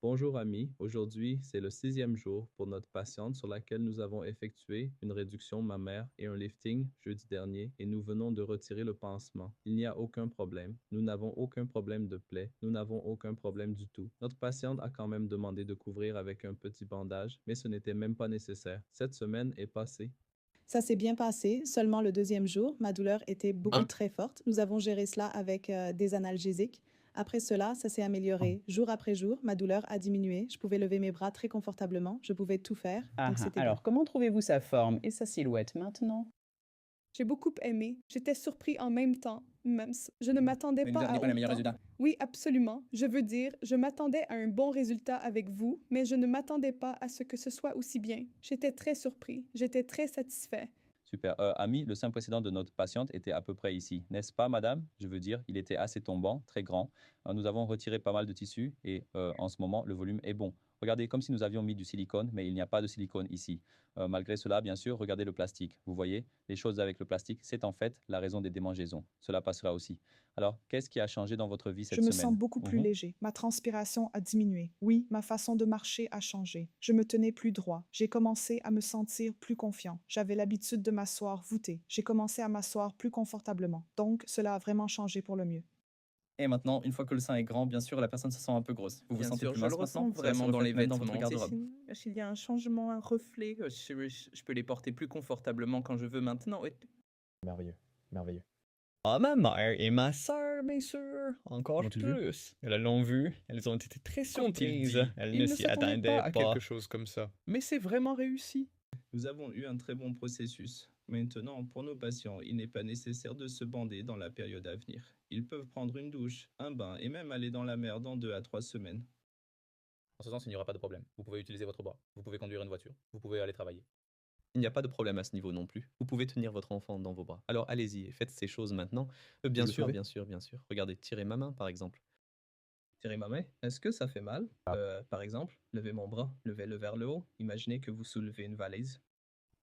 Bonjour amis, aujourd'hui c'est le sixième jour pour notre patiente sur laquelle nous avons effectué une réduction mammaire et un lifting jeudi dernier et nous venons de retirer le pansement. Il n'y a aucun problème, nous n'avons aucun problème de plaie, nous n'avons aucun problème du tout. Notre patiente a quand même demandé de couvrir avec un petit bandage, mais ce n'était même pas nécessaire. Cette semaine est passée. Ça s'est bien passé. Seulement le deuxième jour, ma douleur était beaucoup très forte. Nous avons géré cela avec des analgésiques. Après cela, ça s'est amélioré. Jour après jour, ma douleur a diminué. Je pouvais lever mes bras très confortablement. Je pouvais tout faire. Ah Donc ah. c'était bien. Alors, comment trouvez-vous sa forme et sa silhouette maintenant? J'ai beaucoup aimé. J'étais surpris en même temps. Je ne m'attendais Mais pas n'est à pas le meilleur autant. résultat. Oui, absolument. Je veux dire, je m'attendais à un bon résultat avec vous, mais je ne m'attendais pas à ce que ce soit aussi bien. J'étais très surpris. J'étais très satisfait. Super. Ami, le sein précédent de notre patiente était à peu près ici, n'est-ce pas, madame? Je veux dire, il était assez tombant, très grand. Nous avons retiré pas mal de tissu et en ce moment, le volume est bon. Regardez, comme si nous avions mis du silicone, mais il n'y a pas de silicone ici. Malgré cela, bien sûr, regardez le plastique. Vous voyez, les choses avec le plastique, c'est en fait la raison des démangeaisons. Cela passera aussi. Alors, qu'est-ce qui a changé dans votre vie Je cette me semaine? sens beaucoup plus léger. Ma transpiration a diminué. Oui, ma façon de marcher a changé. Je me tenais plus droit. J'ai commencé à me sentir plus confiant. J'avais l'habitude de m'asseoir voûté. J'ai commencé à m'asseoir plus confortablement. Donc, cela a vraiment changé pour le mieux. Et maintenant, une fois que le sein est grand, bien sûr, la personne se sent un peu grosse. Vous vous Bien sentez sûr, plus je mince le ressens maintenant? Cela se vraiment dans les reflète même dans votre vêtements. Tu sais, garde-robe. s'il y a un changement, un reflet, je peux les porter plus confortablement quand je veux maintenant. Merveilleux, merveilleux. Ah, ma mère et ma sœur, bien sûr, encore Comment tu le plus. Elles l'ont vu, elles ont été très surprises. Elles Ils ne ne s'y s'attendaient attendaient pas à pas. quelque chose comme ça. Mais c'est vraiment réussi. Nous avons eu un très bon processus. Maintenant, pour nos patients, il n'est pas nécessaire de se bander dans la période à venir. Ils peuvent prendre une douche, un bain et même aller dans la mer dans 2 à 3 semaines. En ce sens, il n'y aura pas de problème. Vous pouvez utiliser votre bras, vous pouvez conduire une voiture, vous pouvez aller travailler. Il n'y a pas de problème à ce niveau non plus. Vous pouvez tenir votre enfant dans vos bras. Alors allez-y et faites ces choses maintenant. Bien Vous le sûr, savez? bien sûr, bien sûr. Regardez, tirez ma main par exemple. Tirez ma main. Est-ce que ça fait mal? Par exemple, levez mon bras, levez-le vers le haut. Imaginez que vous soulevez une valise.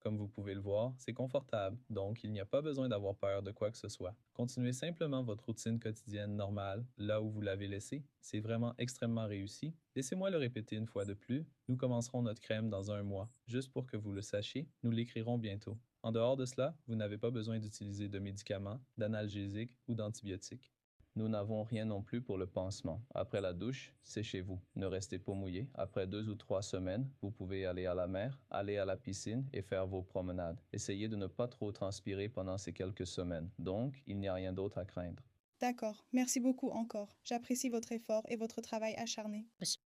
Comme vous pouvez le voir, c'est confortable, donc il n'y a pas besoin d'avoir peur de quoi que ce soit. Continuez simplement votre routine quotidienne normale, là où vous l'avez laissé. C'est vraiment extrêmement réussi. Laissez-moi le répéter une fois de plus. Nous commencerons notre crème dans 1 mois. Juste pour que vous le sachiez, nous l'écrirons bientôt. En dehors de cela, vous n'avez pas besoin d'utiliser de médicaments, d'analgésiques ou d'antibiotiques. Nous n'avons rien non plus pour le pansement. Après la douche, séchez-vous. Ne restez pas mouillé. Après 2 ou 3 semaines, vous pouvez aller à la mer, aller à la piscine et faire vos promenades. Essayez de ne pas trop transpirer pendant ces quelques semaines. Donc, il n'y a rien d'autre à craindre. D'accord. Merci beaucoup encore. J'apprécie votre effort et votre travail acharné.